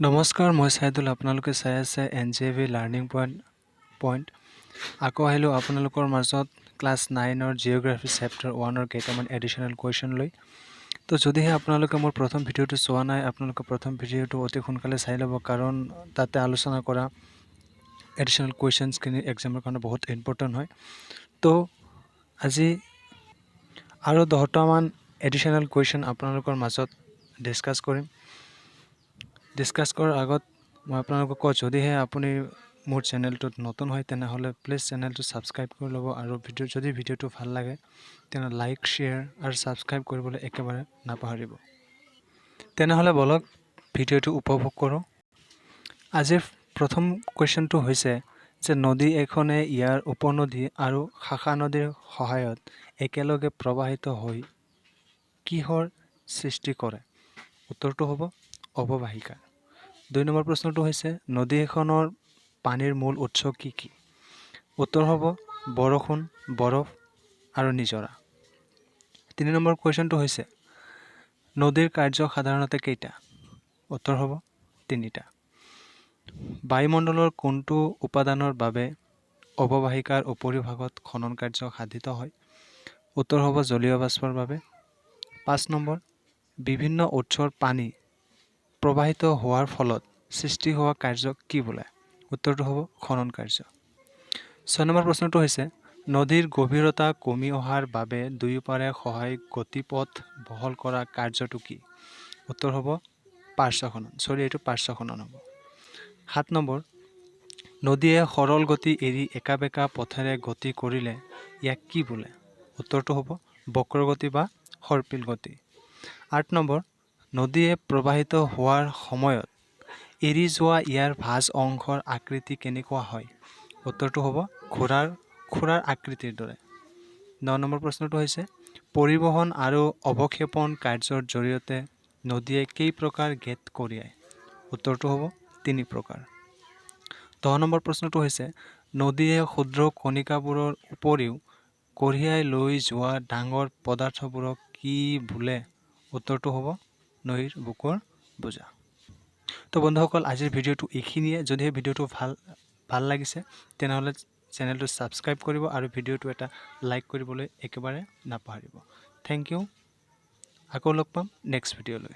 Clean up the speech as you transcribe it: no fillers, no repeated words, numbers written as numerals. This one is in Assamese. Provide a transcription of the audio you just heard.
নমস্কাৰ, মই চাইদুল। আপোনালোকে চাই আছে NJV লাৰ্ণিং পইণ্ট। আকৌ আহিলোঁ আপোনালোকৰ মাজত ক্লাছ 9ৰ জিঅ'গ্ৰাফী চেপ্টাৰ 1ৰ কেইটামান এডিশ্যনেল কুৱেশ্যন লৈ। তো যদিহে আপোনালোকে মোৰ প্ৰথম ভিডিঅ'টো চোৱা নাই, আপোনালোকে প্ৰথম ভিডিঅ'টো অতি সোনকালে চাই ল'ব, কাৰণ তাতে আলোচনা কৰা এডিশ্যনেল কুৱেশ্যনছখিনি এক্সামৰ কাৰণে বহুত ইম্পৰ্টেণ্ট হয়। তো আজি আৰু 10টামান এডিশ্যনেল কুৱেশ্যন আপোনালোকৰ মাজত ডিছকাছ কৰিম। ডিছকাছ কৰাৰ আগত মই আপোনালোকক কওঁ, যদিহে আপুনি মোৰ চেনেলটোত নতুন হয় তেনেহ'লে প্লিজ চেনেলটো ছাবস্ক্ৰাইব কৰি ল'ব, আৰু যদি ভিডিঅ'টো ভাল লাগে তেনেহ'লে লাইক, শ্বেয়াৰ আৰু ছাবস্ক্ৰাইব কৰিবলৈ একেবাৰে নাপাহৰিব। তেনেহ'লে বলক ভিডিঅ'টো উপভোগ কৰোঁ। আজিৰ প্ৰথম কুৱেশ্যনটো হৈছে যে নদী এখনে ইয়াৰ উপনদী আৰু শাখা নদীৰ সহায়ত একেলগে প্ৰৱাহিত হৈ কিহৰ সৃষ্টি কৰে? উত্তৰটো হ'ব অৱবাহিকা। 2 নম্বৰ প্ৰশ্নটো হৈছে নদী এখনৰ পানীৰ মূল উৎস কি কি? উত্তৰ হ'ব বৰষুণ, বৰফ আৰু নিজৰা। 3 নম্বৰ কুৱেশ্যনটো হৈছে নদীৰ কাৰ্য সাধাৰণতে কেইটা? উত্তৰ হ'ব 3টা। বায়ুমণ্ডলৰ কোনটো উপাদানৰ বাবে অৱবাহিকাৰ উপৰিভাগত খনন কাৰ্য সাধিত হয়? উত্তৰ হ'ব জলীয় বাষ্পৰ বাবে। 5 নম্বৰ বিভিন্ন উৎসৰ পানী প্ৰবাহিত হোৱাৰ ফলত সৃষ্টি হোৱা কাৰ্যক কি বোলে? উত্তৰটো হ'ব খনন কাৰ্য। 6 নম্বৰ প্ৰশ্নটো হৈছে নদীৰ গভীৰতা কমি অহাৰ বাবে দুয়োপাৰে সহায়ক গতিপথ বহল কৰা কাৰ্যটো কি? উত্তৰ হ'ব পাৰ্শ্বখনন। এইটো পাৰ্শ্বখনন হ'ব। 7 নম্বৰ নদীয়ে সৰল গতি এৰি একাবেকা পথেৰে গতি কৰিলে ইয়াক কি বোলে? উত্তৰটো হ'ব বক্ৰগতি বা সৰ্পিল গতি। 8 নম্বৰ নদীয়ে প্ৰবাহিত হোৱাৰ সময়ত এৰি যোৱা ইয়াৰ ভাঁজ অংশৰ আকৃতি কেনেকুৱা হয়? উত্তৰটো হ'ব খুৰাৰ আকৃতিৰ দৰে। 9 নম্বৰ প্ৰশ্নটো হৈছে পৰিবহণ আৰু অৱক্ষেপণ কাৰ্যৰ জৰিয়তে নদীয়ে কেই প্ৰকাৰ গেট কঢ়িয়ায়? উত্তৰটো হ'ব 3 প্ৰকাৰ। 10 নম্বৰ প্ৰশ্নটো হৈছে নদীয়ে ক্ষুদ্ৰ কণিকাবোৰৰ উপৰিও কঢ়িয়াই লৈ যোৱা ডাঙৰ পদাৰ্থবোৰক কি বোলে? উত্তৰটো হ'ব নৈৰ বুকুৰ বোজা। তো বন্ধুসকল, আজিৰ ভিডিঅ'টো এইখিনিয়ে। যদিহে ভিডিঅ'টো ভাল লাগিছে তেনেহ'লে চেনেলটো ছাবস্ক্ৰাইব কৰিব আৰু ভিডিঅ'টো এটা লাইক কৰিবলৈ একেবাৰে নাপাহৰিব। Thank you. আকৌ লগ পাম নেক্সট ভিডিঅ'লৈ।